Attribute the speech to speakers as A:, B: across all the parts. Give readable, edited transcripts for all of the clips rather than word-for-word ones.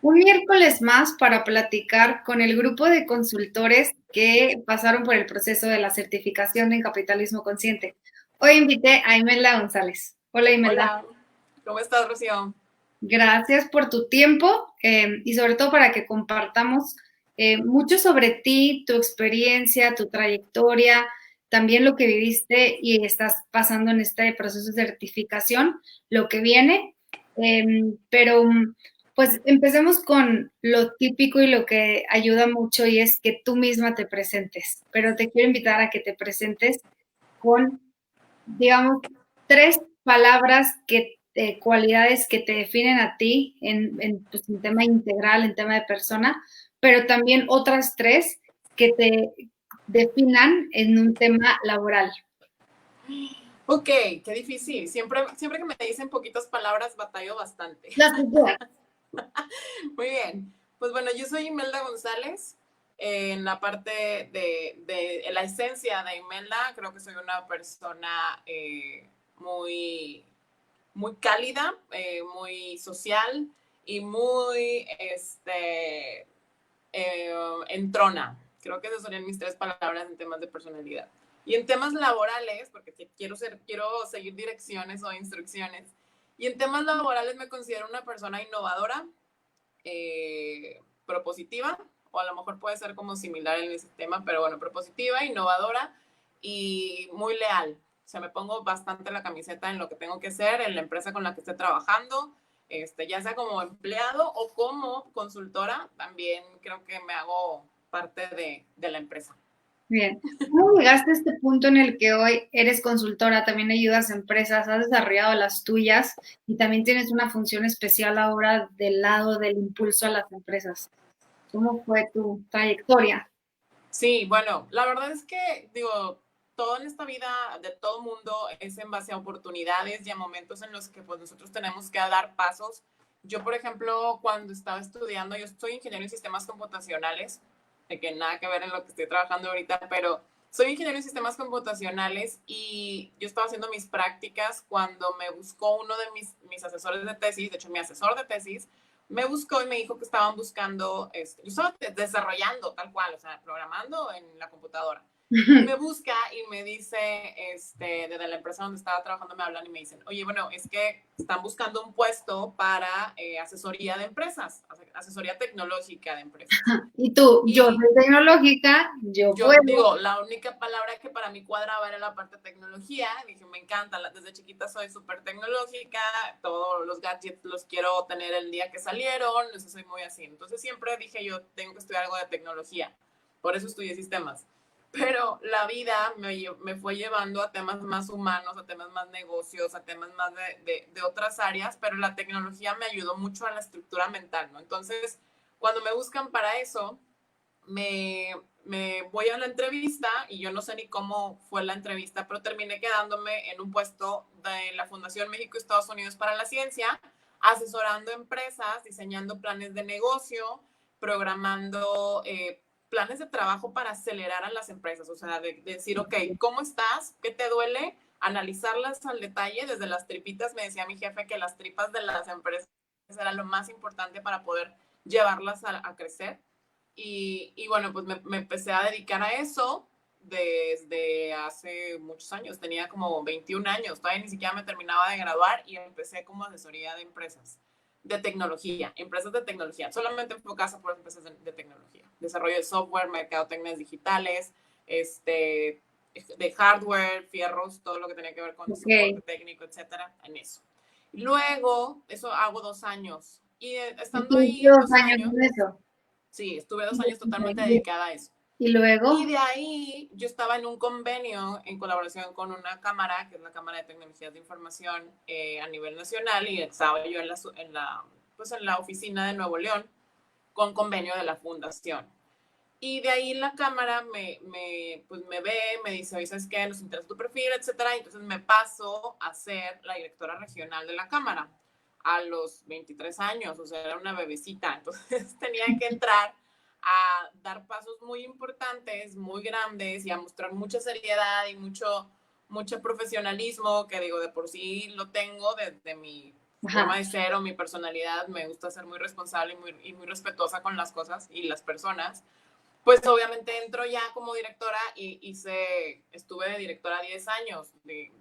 A: Un miércoles más para platicar con el grupo de consultores que pasaron por el proceso de la certificación en capitalismo consciente. Hoy invité a Imelda González. Hola Imelda,
B: Hola, ¿cómo estás, Rocío?
A: gracias por tu tiempo y sobre todo para que compartamos mucho sobre ti, tu experiencia, tu trayectoria, también lo que viviste y estás pasando en este proceso de certificación, lo que viene. Pero pues empecemos con lo típico y lo que ayuda mucho y es que tú misma te presentes, pero te quiero invitar a que te presentes con, digamos, tres palabras cualidades que te definen a ti pues, en tema integral, en tema de persona, pero también otras tres que te definan en un tema laboral.
B: Ok, qué difícil. Siempre que me dicen poquitas palabras, batallo bastante.
A: Las que quieras.
B: Muy bien. Pues bueno, yo soy Imelda González. En la parte en la esencia de Imelda, creo que soy una persona muy, muy cálida, muy social y muy entrona. Creo que esas serían mis tres palabras en temas de personalidad. Y en temas laborales, porque quiero seguir direcciones o instrucciones, y en temas laborales me considero una persona innovadora, propositiva, o a lo mejor puede ser como similar en ese tema, pero bueno, propositiva, innovadora y muy leal. O sea, me pongo bastante la camiseta en lo que tengo que hacer, en la empresa con la que esté trabajando, ya sea como empleado o como consultora, también creo que me hago parte de la empresa.
A: Bien. ¿Cómo llegaste a este punto en el que hoy eres consultora, también ayudas a empresas, has desarrollado las tuyas y también tienes una función especial ahora del lado del impulso a las empresas? ¿Cómo fue tu trayectoria?
B: Sí, bueno, la verdad es que, digo, todo en esta vida de todo mundo es en base a oportunidades y a momentos en los que pues nosotros tenemos que dar pasos. Yo, por ejemplo, cuando estaba estudiando, yo soy ingeniero en sistemas computacionales, de que nada que ver en lo que estoy trabajando ahorita, pero soy ingeniero en sistemas computacionales y yo estaba haciendo mis prácticas cuando me buscó uno de mis asesores de tesis, de hecho mi asesor de tesis, me buscó y me dijo que estaban buscando, yo estaba desarrollando tal cual, o sea, programando en la computadora. Y me busca y me dice, desde la empresa donde estaba trabajando me hablan y me dicen, oye, bueno, es que están buscando un puesto para asesoría de empresas, asesoría tecnológica de empresas.
A: Y tú, yo
B: Y
A: soy tecnológica, yo
B: yo
A: puedo.
B: digo, la única palabra que para mí cuadraba era la parte de tecnología. Dije, me encanta, desde chiquita soy súper tecnológica, todos los gadgets los quiero tener el día que salieron, eso soy muy así. Entonces siempre dije, yo tengo que estudiar algo de tecnología, por eso estudié sistemas. Pero la vida me fue llevando a temas más humanos, a temas más negocios, a temas más de otras áreas, pero la tecnología me ayudó mucho a la estructura mental, ¿no? Entonces, cuando me buscan para eso, me voy a la entrevista y yo no sé ni cómo fue la entrevista, pero terminé quedándome en un puesto de la Fundación México Estados Unidos para la Ciencia, asesorando empresas, diseñando planes de negocio, programando planes de trabajo para acelerar a las empresas, o sea, de decir, ok, ¿cómo estás? ¿Qué te duele? Analizarlas al detalle, desde las tripitas, me decía mi jefe que las tripas de las empresas era lo más importante para poder llevarlas a crecer. Y bueno, pues me empecé a dedicar a eso desde hace muchos años. Tenía como 21 años, todavía ni siquiera me terminaba de graduar y empecé como asesoría de empresas de tecnología, empresas de tecnología, solamente enfocadas por empresas de tecnología, desarrollo de software, mercadotecnias digitales, de hardware, fierros, todo lo que tenía que ver con
A: Ok.
B: soporte técnico, etcétera, en eso. Luego, eso hago 2 años. Y estando ahí
A: Estuviste
B: en
A: 2 años
B: 2 años,
A: en eso.
B: sí, estuve 2 años totalmente dedicada a eso.
A: Y
B: Y
A: luego,
B: de ahí yo estaba en un convenio en colaboración con una cámara, que es la Cámara de Tecnologías de Información a nivel nacional, y estaba yo pues en la oficina de Nuevo León con convenio de la fundación. Y de ahí la cámara pues me ve, me dice, oye, ¿sabes qué? Nos interesa tu perfil, etcétera. Y entonces me paso a ser la directora regional de la cámara a los 23 años, o sea, era una bebecita. Entonces tenía que entrar a dar pasos muy importantes, muy grandes y a mostrar mucha seriedad y mucho profesionalismo, que digo, de por sí lo tengo desde mi
A: Ajá.
B: forma de ser o mi personalidad, me gusta ser muy responsable y muy respetuosa con las cosas y las personas. Pues obviamente entro ya como directora y estuve de directora 10 años, de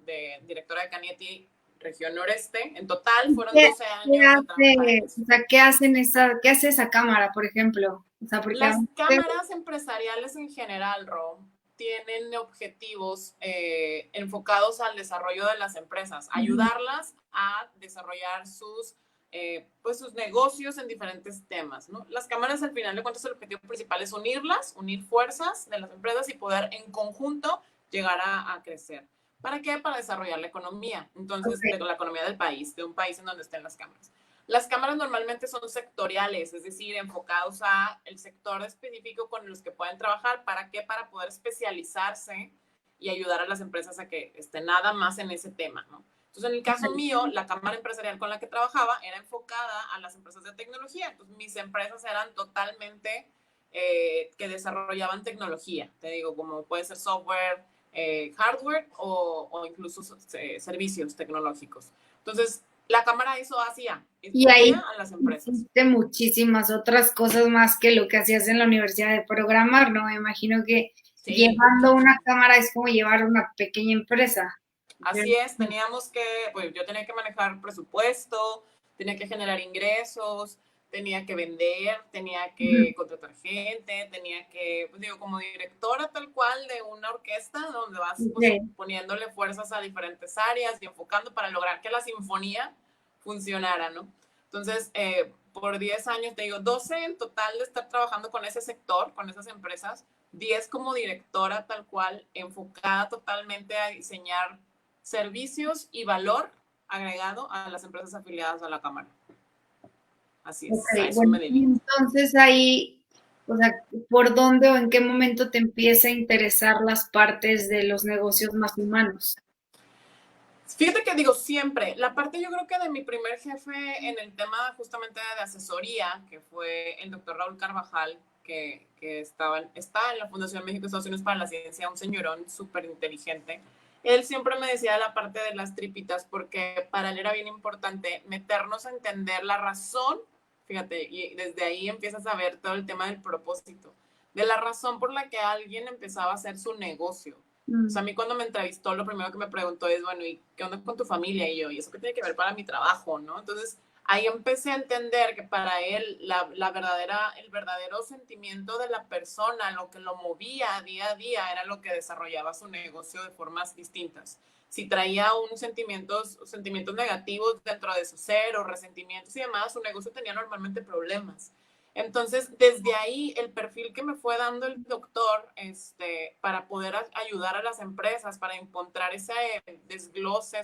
B: directora de Canietti, región noreste. En total fueron
A: ¿Qué,
B: 12
A: qué
B: años de trabajar en
A: hace,
B: eso.
A: o sea, qué hace esa cámara, por ejemplo? O sea, porque
B: Las cámaras empresariales en general, Ro, tienen objetivos enfocados al desarrollo de las empresas, ayudarlas a desarrollar pues sus negocios en diferentes temas, ¿no? Las cámaras, al final de cuentas, el objetivo principal es unirlas, unir fuerzas de las empresas y poder en conjunto llegar a crecer. ¿Para qué? Para desarrollar la economía, entonces, de
A: okay.
B: la economía del país, de un país en donde estén las cámaras. Las cámaras normalmente son sectoriales, es decir, enfocados a el sector específico con los que pueden trabajar. ¿Para qué? Para poder especializarse y ayudar a las empresas a que estén nada más en ese tema, ¿no? Entonces, en el caso mío, la cámara empresarial con la que trabajaba era enfocada a las empresas de tecnología. Entonces, mis empresas eran totalmente que desarrollaban tecnología. Te digo, como puede ser software, hardware o incluso servicios tecnológicos. Entonces, la cámara eso hacía,
A: Y
B: unía
A: ahí
B: a las empresas.
A: hiciste muchísimas otras cosas más que lo que hacías en la universidad de programar, ¿no? Me imagino que
B: Sí,
A: llevando una cámara es como llevar una pequeña empresa.
B: así es, teníamos que, pues yo tenía que manejar presupuesto, tenía que generar ingresos, tenía que vender, tenía que contratar gente, tenía que, pues digo, como directora tal cual de una orquesta donde vas pues
A: Okay.
B: poniéndole fuerzas a diferentes áreas y enfocando para lograr que la sinfonía funcionara, ¿no? Entonces, por 10 años, te digo, 12 en total de estar trabajando con ese sector, con esas empresas, 10 como directora tal cual, enfocada totalmente a diseñar servicios y valor agregado a las empresas afiliadas a la Cámara. Así es, a
A: Okay,
B: eso
A: bueno,
B: me
A: y
B: dedico.
A: entonces ahí, o sea, ¿por dónde o en qué momento te empieza a interesar las partes de los negocios más humanos?
B: Fíjate que digo siempre, la parte yo creo que de mi primer jefe en el tema justamente de asesoría, que fue el doctor Raúl Carvajal, que está en la Fundación México Estados Unidos para la Ciencia, un señorón súper inteligente. Él siempre me decía la parte de las tripitas, porque para él era bien importante meternos a entender la razón, fíjate, y desde ahí empiezas a ver todo el tema del propósito, de la razón por la que alguien empezaba a hacer su negocio. O sea, a
A: Mm,
B: mí cuando me entrevistó, lo primero que me preguntó es, bueno, ¿y qué onda con tu familia? Y yo, ¿y eso qué tiene que ver para mi trabajo, no? Entonces, ahí empecé a entender que para él el verdadero sentimiento de la persona, lo que lo movía día a día, era lo que desarrollaba su negocio de formas distintas. Si traía sentimientos negativos dentro de su ser o resentimientos y demás, su negocio tenía normalmente problemas. Entonces, desde ahí, el perfil que me fue dando el doctor para poder ayudar a las empresas, para encontrar ese desglose,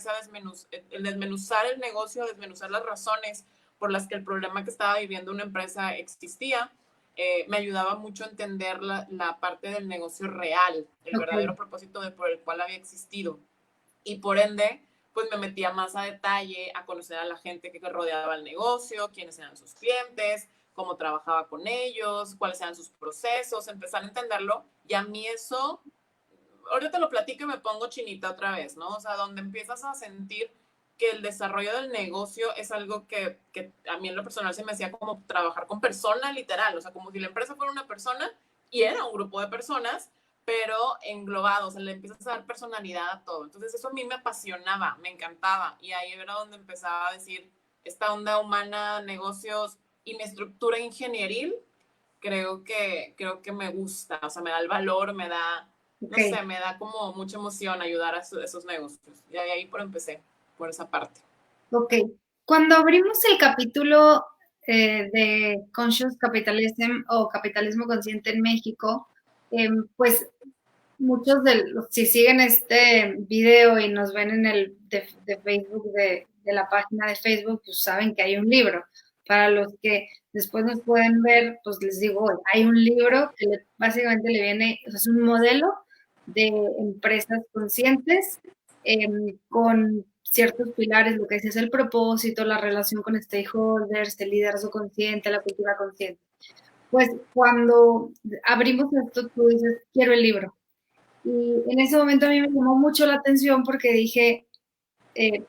B: el desmenuzar el negocio, desmenuzar las razones por las que el problema que estaba viviendo una empresa existía, me ayudaba mucho a entender la parte del negocio real, el
A: ok,
B: verdadero propósito por el cual había existido. Y por ende, pues me metía más a detalle a conocer a la gente que rodeaba el negocio, quiénes eran sus clientes, cómo trabajaba con ellos, cuáles eran sus procesos, empezar a entenderlo. Y a mí eso, ahorita te lo platico y me pongo chinita otra vez, ¿no? O sea, donde empiezas a sentir que el desarrollo del negocio es algo que a mí en lo personal se me hacía como trabajar con persona literal, o sea, como si la empresa fuera una persona y era un grupo de personas, pero englobado, o sea, le empiezas a dar personalidad a todo. Entonces eso a mí me apasionaba, me encantaba y ahí era donde empezaba a decir esta onda humana, negocios y mi estructura ingenieril, creo que me gusta, o sea, me da el valor,
A: ok,
B: no sé, me da como mucha emoción ayudar a esos negocios. Y ahí por empecé, por esa parte.
A: ok. Cuando abrimos el capítulo de Conscious Capitalism o Capitalismo Consciente en México, pues muchos de los, si siguen este video y nos ven en el de Facebook, de la página de Facebook, pues saben que hay un libro. Para los que después nos pueden ver, pues les digo, hay un libro que básicamente le viene, o sea, es un modelo de empresas conscientes con ciertos pilares, lo que es el propósito, la relación con stakeholders, el liderazgo consciente, la cultura consciente. Pues cuando abrimos esto, tú dices, quiero el libro. Y en ese momento a mí me llamó mucho la atención porque dije,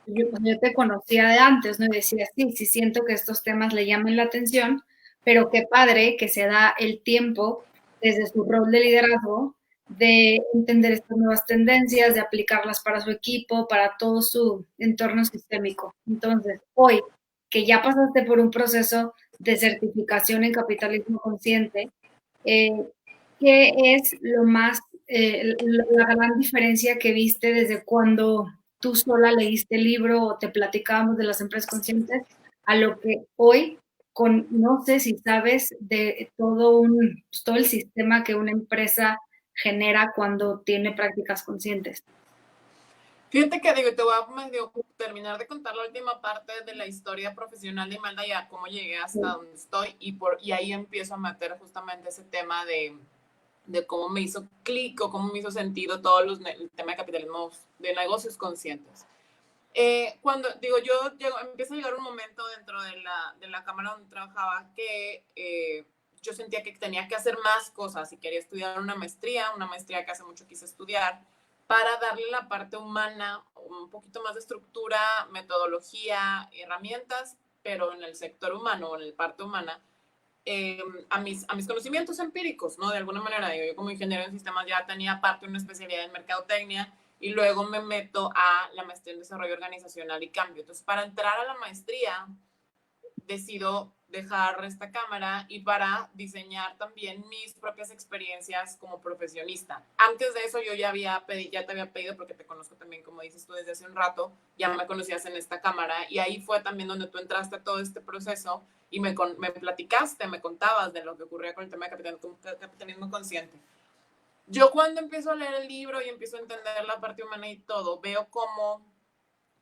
A: yo te conocía de antes, ¿no? Y decía, sí, sí siento que estos temas le llaman la atención, pero qué padre que se da el tiempo desde su rol de liderazgo de entender estas nuevas tendencias, de aplicarlas para su equipo, para todo su entorno sistémico. Entonces, hoy que ya pasaste por un proceso de certificación en capitalismo consciente, eh, ¿qué es lo más, la gran diferencia que viste desde cuando tú sola leíste el libro o te platicábamos de las empresas conscientes a lo que hoy, con, no sé si sabes de todo el sistema que una empresa genera cuando tiene prácticas conscientes?
B: Fíjate que digo, te voy a medio terminar de contar la última parte de la historia profesional de Imelda y a cómo llegué hasta donde estoy y ahí empiezo a meter justamente ese tema de cómo me hizo clic o cómo me hizo sentido todo el tema de capitalismo de negocios conscientes. Cuando digo, empieza a llegar un momento dentro de la cámara donde trabajaba que yo sentía que tenía que hacer más cosas y quería estudiar una maestría que hace mucho quise estudiar, para darle la parte humana un poquito más de estructura, metodología, herramientas, pero en el sector humano, en el parte humana, a mis conocimientos empíricos, ¿no? De alguna manera, yo como ingeniero en sistemas ya tenía parte una especialidad en mercadotecnia y luego me meto a la maestría en desarrollo organizacional y cambio. Entonces, para entrar a la maestría, decido dejar esta cámara y para diseñar también mis propias experiencias como profesionista. Antes de eso yo ya te había pedido, porque te conozco también, como dices tú, desde hace un rato, ya me conocías en esta cámara y ahí fue también donde tú entraste a todo este proceso y me platicaste, me contabas de lo que ocurría con el tema de capitalismo consciente. Yo cuando empiezo a leer el libro y empiezo a entender la parte humana y todo, veo cómo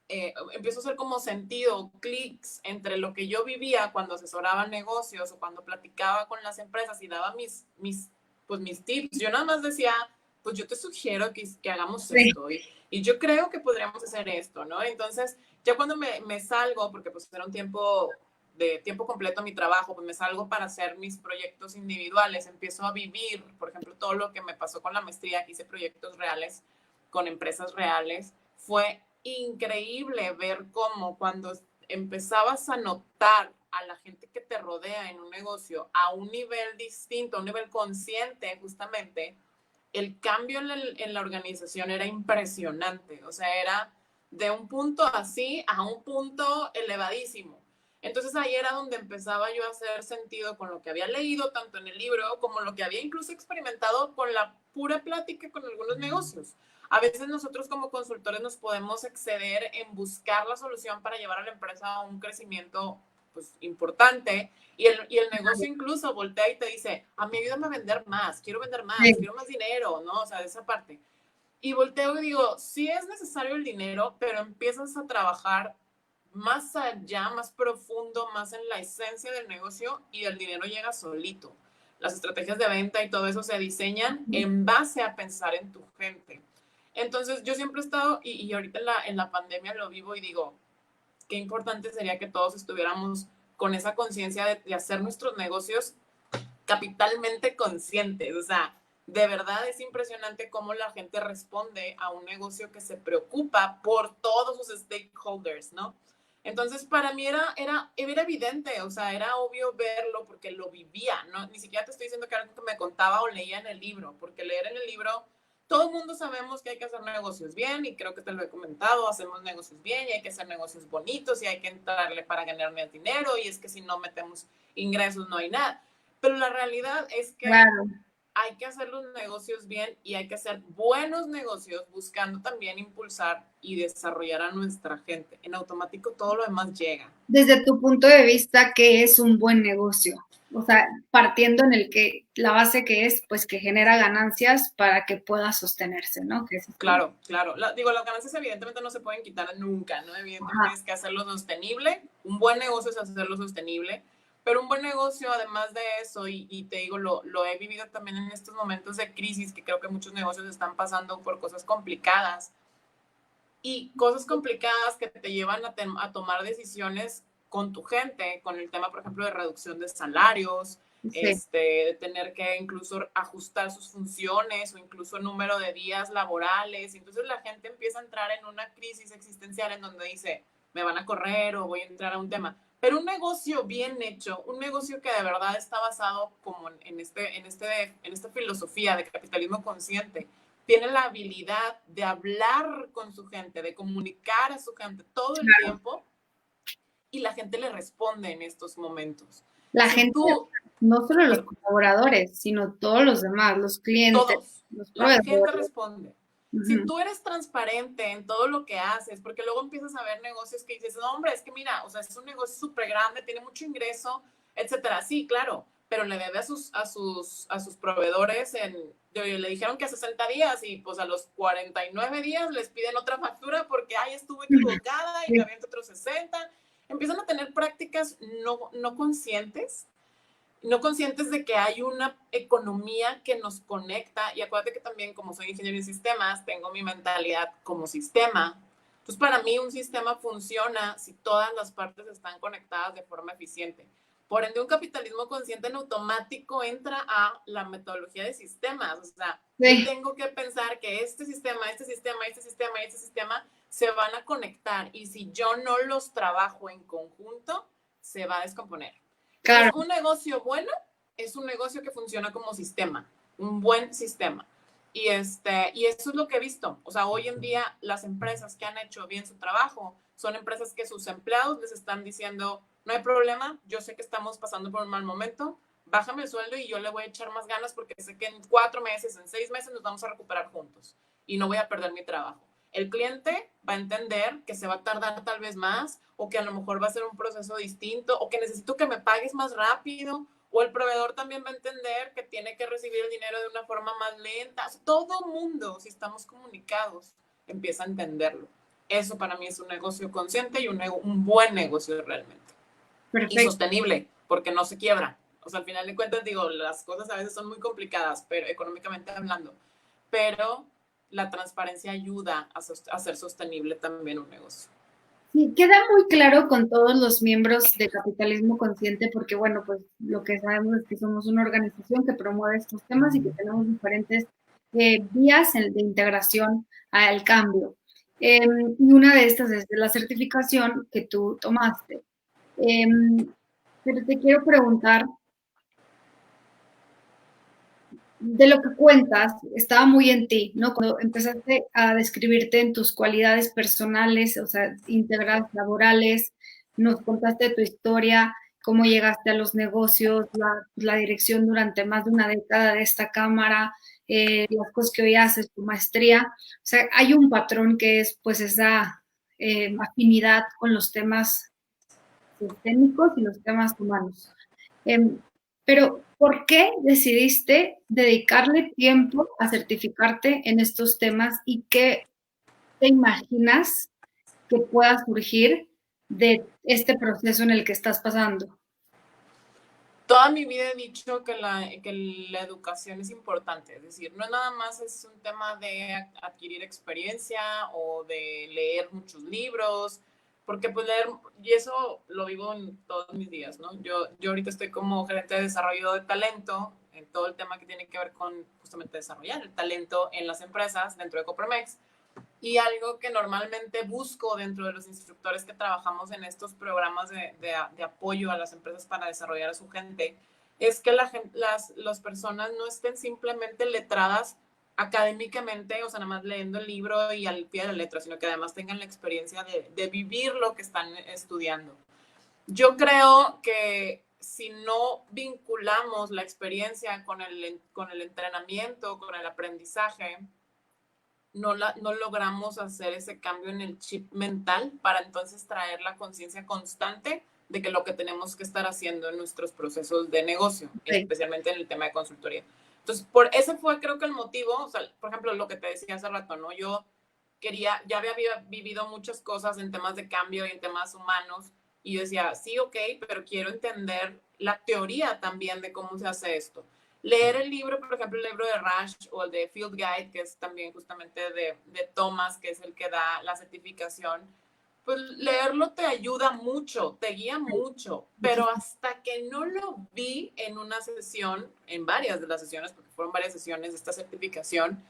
B: empiezo a hacer como sentido, clics entre lo que yo vivía cuando asesoraba negocios o cuando platicaba con las empresas y daba pues mis tips. Yo nada más decía, pues yo te sugiero que hagamos esto y yo creo que podríamos hacer esto, ¿no? Entonces, ya cuando me salgo, porque pues era un tiempo de tiempo completo mi trabajo, pues me salgo para hacer mis proyectos individuales, empiezo a vivir, por ejemplo, todo lo que me pasó con la maestría, que hice proyectos reales con empresas reales, fue increíble ver cómo cuando empezabas a notar a la gente que te rodea en un negocio a un nivel distinto, a un nivel consciente justamente, el cambio en la organización era impresionante. O sea, era de un punto así a un punto elevadísimo. Entonces ahí era donde empezaba yo a hacer sentido con lo que había leído tanto en el libro como lo que había incluso experimentado con la pura plática con algunos negocios. A veces nosotros como consultores nos podemos exceder en buscar la solución para llevar a la empresa a un crecimiento pues, importante y el negocio incluso voltea y te dice, a mí ayúdame a vender más,
A: Sí.
B: quiero más dinero, ¿no? O sea, de esa parte. Y volteo y digo, sí es necesario el dinero, pero empiezas a trabajar más allá, más profundo, más en la esencia del negocio y el dinero llega solito. Las estrategias de venta y todo eso se diseñan en base a pensar en tu gente. Entonces, yo siempre he estado, y ahorita en la pandemia lo vivo y digo, qué importante sería que todos estuviéramos con esa conciencia de hacer nuestros negocios capitalmente conscientes. O sea, de verdad es impresionante cómo la gente responde a un negocio que se preocupa por todos sus stakeholders, ¿no? Entonces, para mí era evidente, o sea, era obvio verlo porque lo vivía, ¿no? Ni siquiera te estoy diciendo que era algo que me contaba o leía en el libro, porque leer en el libro, todo el mundo sabemos que hay que hacer negocios bien y creo que te lo he comentado, hacemos negocios bien y hay que hacer negocios bonitos y hay que entrarle para ganar más dinero y es que si no metemos ingresos no hay nada. Pero la realidad es que
A: Claro.
B: hay que hacer los negocios bien y hay que hacer buenos negocios buscando también impulsar y desarrollar a nuestra gente. En automático todo lo demás llega.
A: Desde tu punto de vista, ¿qué es un buen negocio? O sea, partiendo en el que la base que es, pues que genera ganancias para que pueda sostenerse, ¿no? Que es como,
B: Claro, claro. Digo, las ganancias evidentemente no se pueden quitar nunca, ¿no? Evidentemente
A: ajá,
B: tienes que hacerlo sostenible. Un buen negocio es hacerlo sostenible. Pero un buen negocio, además de eso, y te digo, lo he vivido también en estos momentos de crisis, que creo que muchos negocios están pasando por cosas complicadas y cosas complicadas que te llevan a tomar decisiones con tu gente, con el tema, por ejemplo, de reducción de salarios,
A: Sí.
B: de tener que incluso ajustar sus funciones o incluso el número de días laborales. Entonces la gente empieza a entrar en una crisis existencial en donde dice, me van a correr o voy a entrar a un tema. Pero un negocio bien hecho, un negocio que de verdad está basado como en esta filosofía de capitalismo consciente, tiene la habilidad de hablar con su gente, de comunicar a su gente todo el
A: Claro.
B: tiempo y la gente le responde en estos momentos.
A: La
B: Si
A: gente,
B: tú,
A: no solo los
B: pero
A: colaboradores, sino todos los demás, los clientes,
B: todos,
A: los
B: la gente
A: proveedores.
B: responde. Si
A: Ujú.
B: tú eres transparente en todo lo que haces, porque luego empiezas a ver negocios que dices, no, hombre, es que mira, o sea, es un negocio súper grande, tiene mucho ingreso, etcétera. Sí, claro, pero le debe a sus proveedores le dijeron que a 60 días y pues a los 49 días les piden otra factura porque, ay, estuve equivocada y me
A: Sí,
B: aviento otros 60. Empiezan a tener prácticas no conscientes, no conscientes de que hay una economía que nos conecta. Y acuérdate que también, como soy ingeniero en sistemas, tengo mi mentalidad como sistema. Entonces, para mí un sistema funciona si todas las partes están conectadas de forma eficiente. Por ende, un capitalismo consciente en automático entra a la metodología de sistemas. O sea, yo
A: sí,
B: tengo que pensar que este sistema, este sistema, este sistema y este sistema se van a conectar. Y si yo no los trabajo en conjunto, se va a descomponer. Entonces,
A: claro,
B: un negocio bueno es un negocio que funciona como sistema, un buen sistema. Y eso es lo que he visto. O sea, hoy en día las empresas que han hecho bien su trabajo son empresas que sus empleados les están diciendo, no hay problema, yo sé que estamos pasando por un mal momento, bájame el sueldo y yo le voy a echar más ganas porque sé que en 4 meses, en 6 meses nos vamos a recuperar juntos y no voy a perder mi trabajo. El cliente va a entender que se va a tardar tal vez más o que a lo mejor va a ser un proceso distinto o que necesito que me pagues más rápido o el proveedor también va a entender que tiene que recibir el dinero de una forma más lenta. O sea, todo mundo, si estamos comunicados, empieza a entenderlo. Eso para mí es un negocio consciente y un buen negocio realmente. Y
A: perfecto.
B: sostenible, porque no se quiebra. O sea, al final de cuentas, digo, las cosas a veces son muy complicadas, pero económicamente hablando, pero la transparencia ayuda a ser sostenible también un negocio.
A: Sí, queda muy claro con todos los miembros de Capitalismo Consciente, porque bueno, pues lo que sabemos es que somos una organización que promueve estos temas y que tenemos diferentes vías de integración al cambio. Y una de estas es de la certificación que tú tomaste. Pero te quiero preguntar, de lo que cuentas, estaba muy en ti, ¿no? Cuando empezaste a describirte en tus cualidades personales, o sea, íntegras, laborales, nos contaste tu historia, cómo llegaste a los negocios, la dirección durante más de una década de esta cámara, las cosas que hoy haces, tu maestría. O sea, hay un patrón que es pues esa afinidad con los temas sistémicos y los temas humanos. Em, pero, ¿por qué decidiste dedicarle tiempo a certificarte en estos temas y qué te imaginas que pueda surgir de este proceso en el que estás pasando?
B: Toda mi vida he dicho que la educación es importante, es decir, no nada más es un tema de adquirir experiencia o de leer muchos libros, porque pues leer, y eso lo vivo en todos mis días, ¿no? Yo ahorita estoy como gerente de desarrollo de talento, en todo el tema que tiene que ver con justamente desarrollar el talento en las empresas dentro de Copremex. Y algo que normalmente busco dentro de los instructores que trabajamos en estos programas de apoyo a las empresas para desarrollar a su gente es que las personas no estén simplemente letradas académicamente, o sea, nada más leyendo el libro y al pie de la letra, sino que además tengan la experiencia de vivir lo que están estudiando. Yo creo que si no vinculamos la experiencia con el entrenamiento, con el aprendizaje, no logramos hacer ese cambio en el chip mental para entonces traer la conciencia constante de que lo que tenemos que estar haciendo en nuestros procesos de negocio,
A: Sí,
B: especialmente en el tema de consultoría. Entonces, ese fue creo que el motivo, o sea, por ejemplo, lo que te decía hace rato, ¿no? Yo ya había vivido muchas cosas en temas de cambio y en temas humanos, y yo decía, sí, ok, pero quiero entender la teoría también de cómo se hace esto. Leer el libro, por ejemplo, el libro de Rush o el de Field Guide, que es también justamente de Thomas, que es el que da la certificación, Pues leerlo te ayuda mucho, te guía mucho, pero hasta que no lo vi en una sesión, en varias de las sesiones, porque fueron varias sesiones de esta certificación,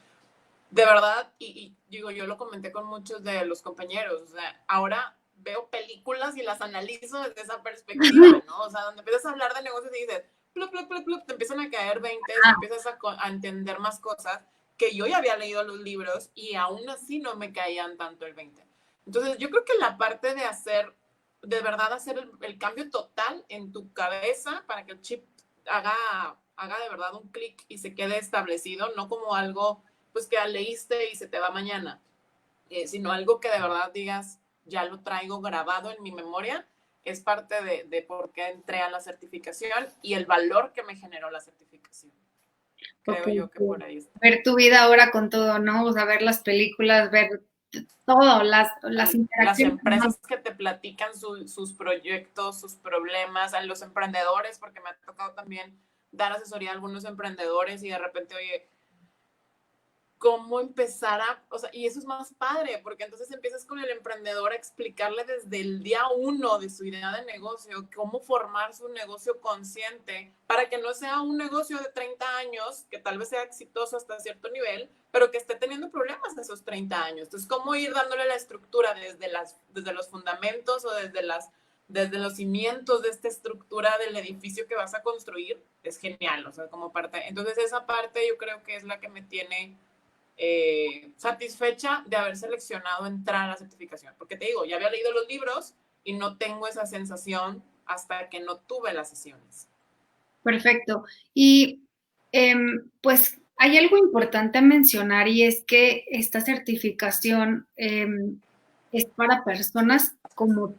B: de verdad, y digo, yo lo comenté con muchos de los compañeros, o sea, ahora veo películas y las analizo desde esa perspectiva, ¿no? O sea, donde empiezas a hablar de negocios y dices, plup, plup, plup, plup, te empiezan a caer 20 y empiezas a entender más cosas que yo ya había leído los libros y aún así no me caían tanto el 20. Entonces, yo creo que la parte de hacer, de verdad hacer el cambio total en tu cabeza para que el chip haga de verdad un clic y se quede establecido, no como algo pues que leíste y se te va mañana, sino algo que de verdad digas, ya lo traigo grabado en mi memoria, es parte de por qué entré a la certificación y el valor que me generó la certificación. Creo yo que por ahí está.
A: Ver tu vida ahora con todo, ¿no? O sea, ver las películas, ver todo, las
B: Las
A: interacciones.
B: empresas que te platican sus proyectos, sus problemas, a los emprendedores, porque me ha tocado también dar asesoría a algunos emprendedores y de repente, oye, cómo empezar o sea, y eso es más padre, porque entonces empiezas con el emprendedor a explicarle desde el día uno de su idea de negocio, cómo formar su negocio consciente para que no sea un negocio de 30 años, que tal vez sea exitoso hasta cierto nivel, pero que esté teniendo problemas de esos 30 años. Entonces, cómo ir dándole la estructura desde los fundamentos o desde los cimientos de esta estructura del edificio que vas a construir, es genial, o sea, como parte. Entonces, esa parte yo creo que es la que me tiene satisfecha de haber seleccionado entrar a la certificación. Porque te digo, ya había leído los libros y no tengo esa sensación hasta que no tuve las sesiones.
A: Perfecto. Y pues hay algo importante a mencionar y es que esta certificación es para personas como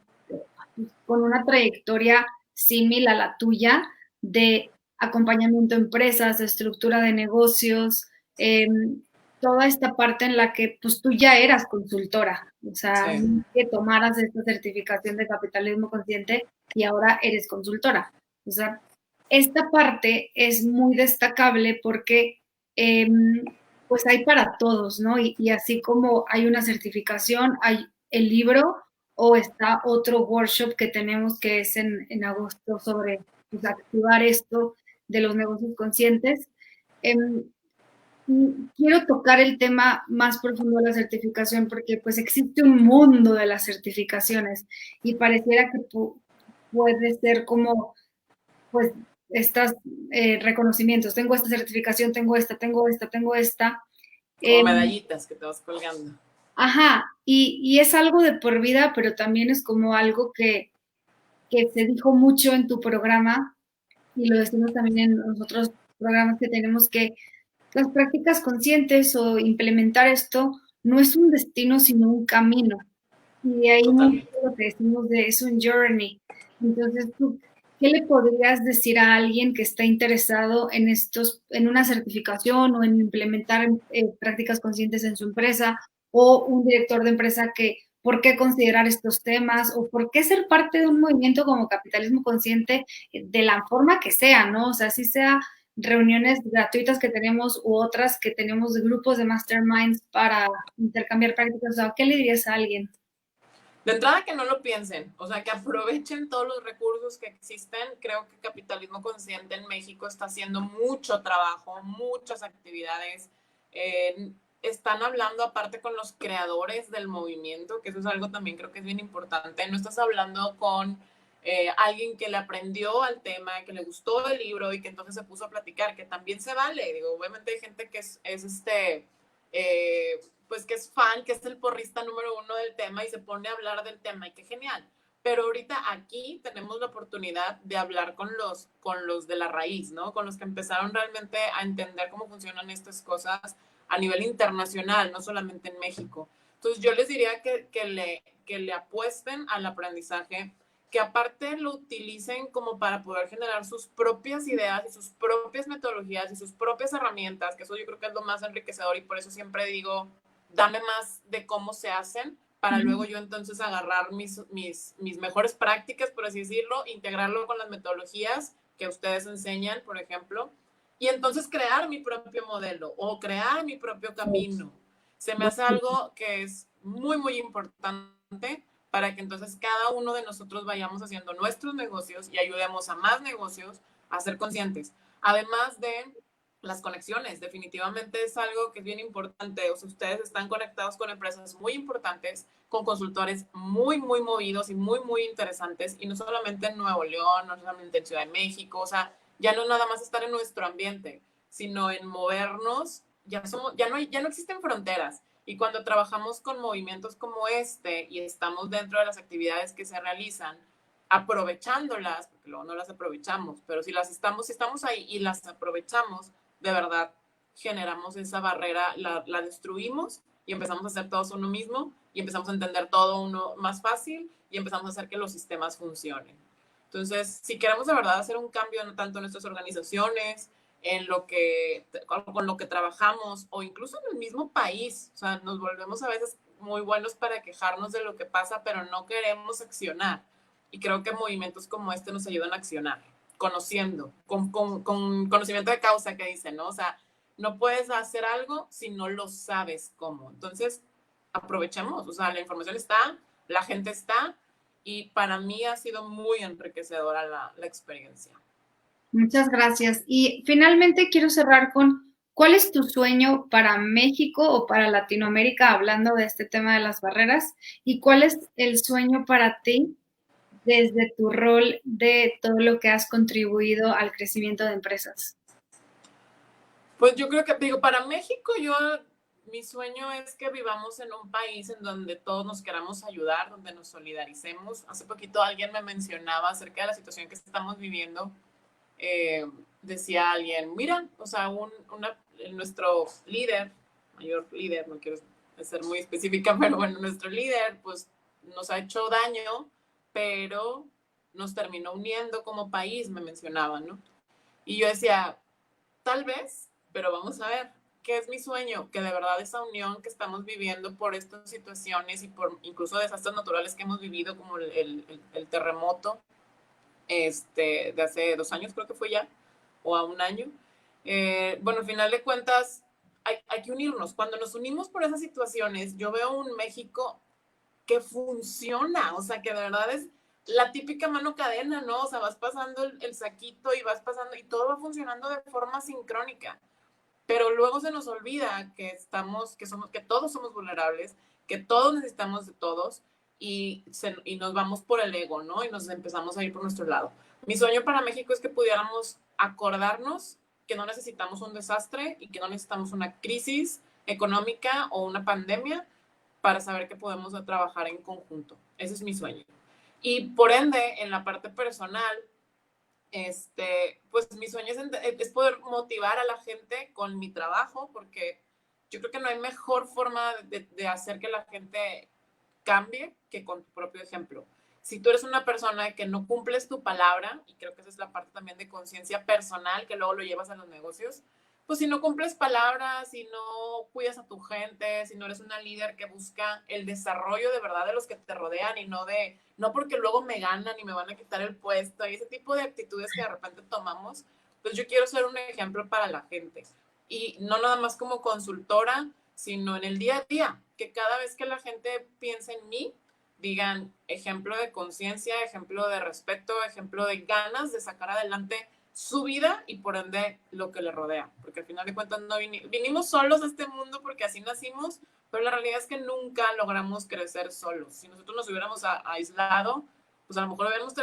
A: con una trayectoria similar a la tuya de acompañamiento a empresas, de estructura de negocios, toda esta parte en la que pues tú ya eras consultora, o sea,
B: Sí.
A: que tomaras esta certificación de capitalismo consciente y ahora eres consultora. O sea, esta parte es muy destacable porque pues hay para todos, ¿no? Y así como hay una certificación, hay el libro o está otro workshop que tenemos que es en agosto sobre pues, activar esto de los negocios conscientes. Quiero tocar el tema más profundo de la certificación porque pues existe un mundo de las certificaciones y pareciera que puede ser como pues estos reconocimientos. Tengo esta certificación, tengo esta, tengo esta, tengo esta.
B: Como medallitas que te vas colgando.
A: Ajá, y es algo de por vida, pero también es como algo que se dijo mucho en tu programa y lo decimos también en los otros programas que tenemos, que las prácticas conscientes o implementar esto no es un destino, sino un camino. Y ahí mucho lo que decimos de es un journey. Entonces, ¿tú qué le podrías decir a alguien que está interesado en en una certificación o en implementar prácticas conscientes en su empresa, o un director de empresa que por qué considerar estos temas o por qué ser parte de un movimiento como capitalismo consciente de la forma que sea, ¿no? O sea, si sea reuniones gratuitas que tenemos u otras que tenemos de grupos de masterminds para intercambiar prácticas, o sea, ¿qué le dirías a alguien?
B: De entrada, que no lo piensen, o sea, que aprovechen todos los recursos que existen. Creo que Capitalismo Consciente en México está haciendo mucho trabajo, muchas actividades. Están hablando aparte con los creadores del movimiento, que eso es algo también creo que es bien importante. No estás hablando con alguien que le aprendió al tema, que le gustó el libro y que entonces se puso a platicar, que también se vale. Digo, obviamente hay gente que pues que es fan, que es el porrista número uno del tema y se pone a hablar del tema y qué genial. Pero ahorita aquí tenemos la oportunidad de hablar con los de la raíz, ¿no? Con los que empezaron realmente a entender cómo funcionan estas cosas a nivel internacional, no solamente en México. Entonces yo les diría que le apuesten al aprendizaje, que aparte lo utilicen como para poder generar sus propias ideas y sus propias metodologías y sus propias herramientas, que eso yo creo que es lo más enriquecedor y por eso siempre digo, dame más de cómo se hacen para luego yo entonces agarrar mis mejores prácticas, por así decirlo, integrarlo con las metodologías que ustedes enseñan, por ejemplo, y entonces crear mi propio modelo o crear mi propio camino. Se me hace algo que es muy, muy importante para que entonces cada uno de nosotros vayamos haciendo nuestros negocios y ayudemos a más negocios a ser conscientes. Además de las conexiones, definitivamente es algo que es bien importante. O sea, ustedes están conectados con empresas muy importantes, con consultores muy, muy movidos y muy, muy interesantes, y no solamente en Nuevo León, no solamente en Ciudad de México, o sea, ya no nada más estar en nuestro ambiente, sino en movernos, ya no existen fronteras. Y cuando trabajamos con movimientos como este y estamos dentro de las actividades que se realizan, aprovechándolas, porque luego no las aprovechamos, pero si estamos ahí y las aprovechamos, de verdad generamos esa barrera, la destruimos y empezamos a hacer todos uno mismo y empezamos a entender todo uno más fácil y empezamos a hacer que los sistemas funcionen. Entonces, si queremos de verdad hacer un cambio tanto en nuestras organizaciones, en lo que, con lo que trabajamos o incluso en el mismo país, o sea, nos volvemos a veces muy buenos para quejarnos de lo que pasa, pero no queremos accionar. Y creo que movimientos como este nos ayudan a accionar, conociendo, con conocimiento de causa que dicen, ¿no? O sea, no puedes hacer algo si no lo sabes cómo. Entonces, aprovechemos, o sea, la información está, la gente está, y para mí ha sido muy enriquecedora la experiencia.
A: Muchas gracias. Y finalmente quiero cerrar con, ¿cuál es tu sueño para México o para Latinoamérica, hablando de este tema de las barreras? ¿Y cuál es el sueño para ti desde tu rol de todo lo que has contribuido al crecimiento de empresas?
B: Pues yo creo que, digo, para México, mi sueño es que vivamos en un país en donde todos nos queramos ayudar, donde nos solidaricemos. Hace poquito alguien me mencionaba acerca de la situación que estamos viviendo. Decía alguien, mira, o sea, nuestro líder, mayor líder, no quiero ser muy específica, pero bueno, nuestro líder, pues nos ha hecho daño, pero nos terminó uniendo como país, me mencionaban, ¿no? Y yo decía, tal vez, pero vamos a ver, ¿qué es mi sueño? Que de verdad esa unión que estamos viviendo por estas situaciones y por incluso desastres naturales que hemos vivido, como el terremoto de hace 2 años, creo que fue ya, o a un año. Bueno, al final de cuentas, hay que unirnos. Cuando nos unimos por esas situaciones, yo veo un México que funciona, o sea, que de verdad es la típica mano cadena, ¿no? O sea, vas pasando el saquito y vas pasando y todo va funcionando de forma sincrónica. Pero luego se nos olvida que todos somos vulnerables, que todos necesitamos de todos y nos vamos por el ego, ¿no? Y nos empezamos a ir por nuestro lado. Mi sueño para México es que pudiéramos acordarnos que no necesitamos un desastre y que no necesitamos una crisis económica o una pandemia para saber que podemos trabajar en conjunto. Ese es mi sueño. Y por ende, en la parte personal, pues mi sueño es poder motivar a la gente con mi trabajo, porque yo creo que no hay mejor forma de hacer que la gente cambie que con tu propio ejemplo. Si tú eres una persona que no cumples tu palabra, y creo que esa es la parte también de conciencia personal que luego lo llevas a los negocios, pues si no cumples palabras, si no cuidas a tu gente, si no eres una líder que busca el desarrollo de verdad de los que te rodean y no porque luego me ganan y me van a quitar el puesto y ese tipo de actitudes que de repente tomamos, pues yo quiero ser un ejemplo para la gente. Y no nada más como consultora, sino en el día a día, que cada vez que la gente piense en mí, digan ejemplo de conciencia, ejemplo de respeto, ejemplo de ganas de sacar adelante su vida y por ende lo que le rodea, porque al final de cuentas no vinimos solos a este mundo porque así nacimos, pero la realidad es que nunca logramos crecer solos. Si nosotros nos hubiéramos aislado, pues a lo mejor hubiéramos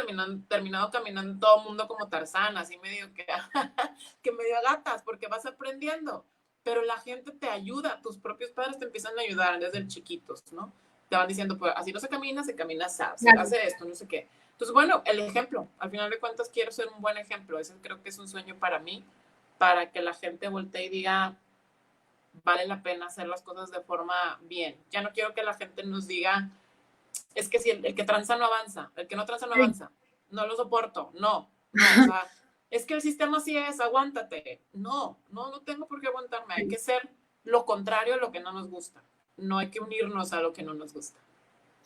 B: terminado caminando todo el mundo como Tarzán, así medio que medio gatas, porque vas aprendiendo, pero la gente te ayuda, tus propios padres te empiezan a ayudar desde chiquitos, ¿no? Te van diciendo, pues así no se camina, se hace esto, no sé qué. Entonces, bueno, el ejemplo, al final de cuentas quiero ser un buen ejemplo, ese creo que es un sueño para mí, para que la gente voltee y diga, vale la pena hacer las cosas de forma bien. Ya no quiero que la gente nos diga, es que si el que tranza no avanza, el que no tranza no avanza, no lo soporto, no, o sea, es que el sistema así es, aguántate. No tengo por qué aguantarme, hay que ser lo contrario a lo que no nos gusta, no hay que unirnos a lo que no nos gusta.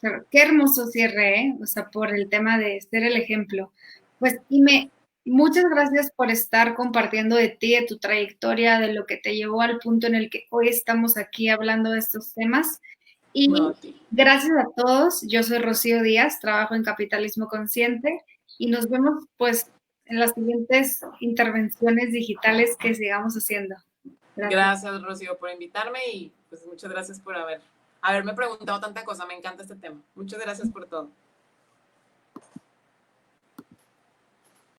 A: Claro, qué hermoso cierre, ¿eh? O sea, por el tema de ser el ejemplo. Pues, muchas gracias por estar compartiendo de ti, de tu trayectoria, de lo que te llevó al punto en el que hoy estamos aquí hablando de estos temas. Y
B: No, a ti.
A: gracias a todos. Yo soy Rocío Díaz, trabajo en Capitalismo Consciente y nos vemos pues en las siguientes intervenciones digitales que sigamos haciendo. Gracias.
B: Gracias, Rocío, por invitarme y pues muchas gracias por haberme preguntado tanta cosa. Me encanta este tema. Muchas gracias por todo.